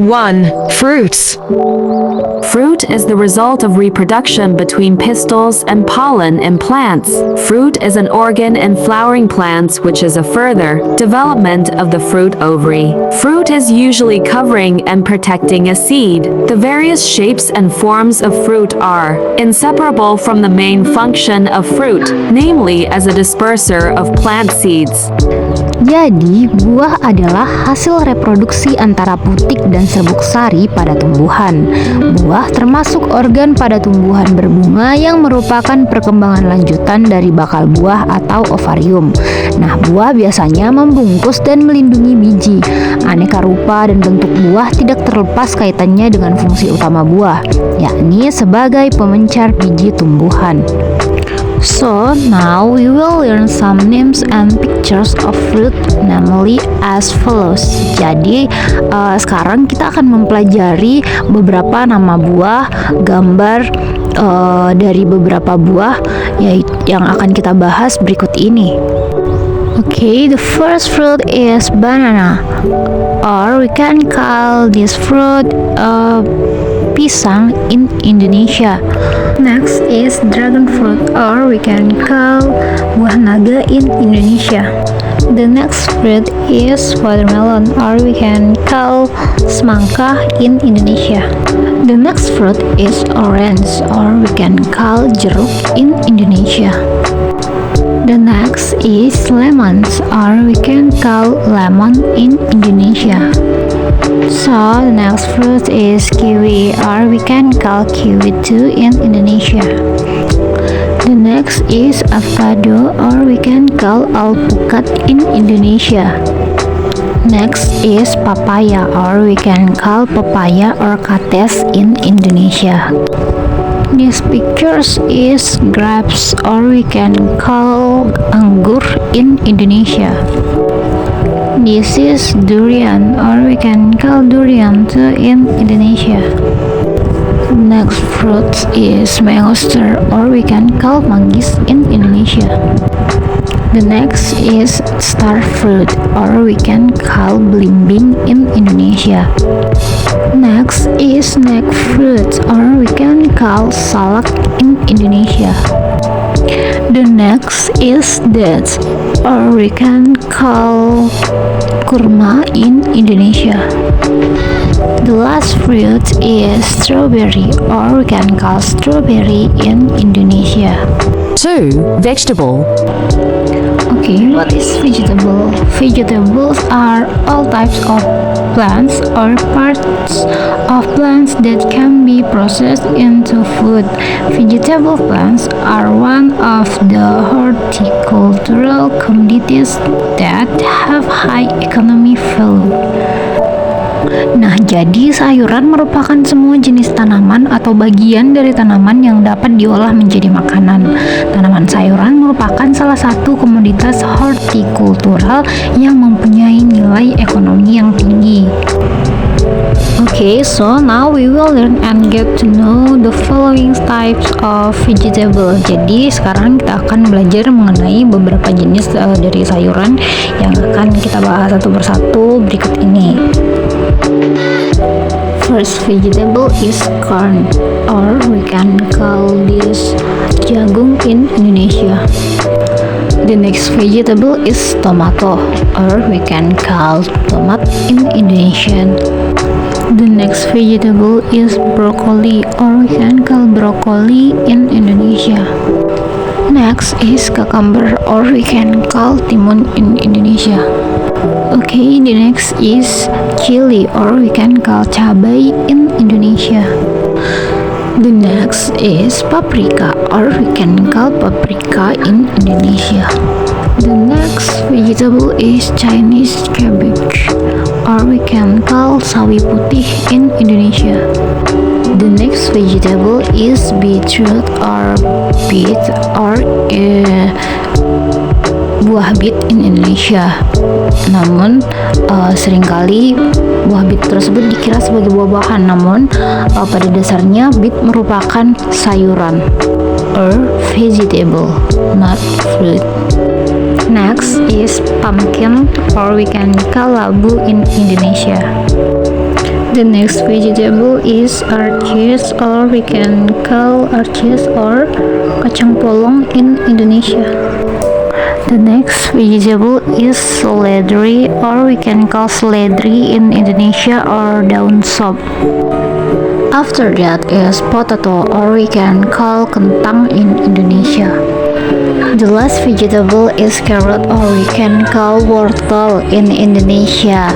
1. Fruits. Fruit is the result of reproduction between pistils and pollen in plants. Fruit is an organ in flowering plants which is a further development of the fruit ovary. Fruit is usually covering and protecting a seed. The various shapes and forms of fruit are inseparable from the main function of fruit, namely as a disperser of plant seeds. Jadi, buah adalah hasil reproduksi antara putik dan serbuk sari pada tumbuhan. Buah termasuk organ pada tumbuhan berbunga yang merupakan perkembangan lanjutan dari bakal buah atau ovarium. Nah, buah biasanya membungkus dan melindungi biji. Aneka rupa dan bentuk buah tidak terlepas kaitannya dengan fungsi utama buah, yakni sebagai pemencar biji tumbuhan. So, now we will learn some names and pictures of fruit, namely as follows. Jadi, sekarang kita akan mempelajari beberapa nama buah, gambar dari beberapa buah yang akan kita bahas berikut ini. Okay, the first fruit is banana, or we can call this fruit pisang in Indonesia. Next is dragon fruit, or we can call buah naga in Indonesia. The next fruit is watermelon, or we can call semangka in Indonesia. The next fruit is orange, or we can call jeruk in Indonesia. The next is lemons, or we can call lemon in Indonesia. So the next fruit is kiwi, or we can call kiwi too in Indonesia. The next is avocado, or we can call alpukat in Indonesia. Next is papaya, or we can call papaya or kates in Indonesia. This pictures is grapes, or we can call anggur in Indonesia. This is durian, or we can call durian too in Indonesia. Next fruit is mangosteen, or we can call manggis in Indonesia. The next is star fruit, or we can call belimbing in Indonesia. Next is snake fruit, or we can call salak in Indonesia. The next is dates, or we can call kurma in Indonesia. The last fruit is strawberry, or we can call strawberry in Indonesia. 2. Vegetable. Okay, what is vegetable? Vegetables are all types of plants or parts of plants that can be processed into food. Vegetable plants are one of the horticultural commodities that have high economic value. Nah, jadi sayuran merupakan semua jenis tanaman atau bagian dari tanaman yang dapat diolah menjadi makanan. Tanaman sayuran merupakan salah satu komoditas hortikultural yang mempunyai nilai ekonomi yang tinggi. Okay, so now we will learn and get to know the following types of vegetable. Jadi sekarang kita akan belajar mengenai beberapa jenis dari sayuran yang akan kita bahas satu persatu berikut ini. First vegetable is corn, or we can call this jagung in Indonesia. The next vegetable is tomato, or we can call tomat in Indonesian. The next vegetable is broccoli, or we can call broccoli in Indonesia. Next is cucumber, or we can call timun in Indonesia. Okay, the next is chili, or we can call cabai in Indonesia. The next is paprika, or we can call paprika in Indonesia. The next vegetable is Chinese cabbage, or we can call sawi putih in Indonesia. The next vegetable is beetroot or beet, or buah bit in Indonesia. Namun seringkali buah bit tersebut dikira sebagai buah-buahan, namun pada dasarnya bit merupakan sayuran or vegetable, not fruit. Next is pumpkin, or we can call labu in Indonesia. The next vegetable is artichokes, or we can call artichokes or kacang polong in Indonesia. The next vegetable is seledri, or we can call seledri in Indonesia, or daun sop. After that is potato, or we can call kentang in Indonesia. The last vegetable is carrot, or we can call wortel in Indonesia.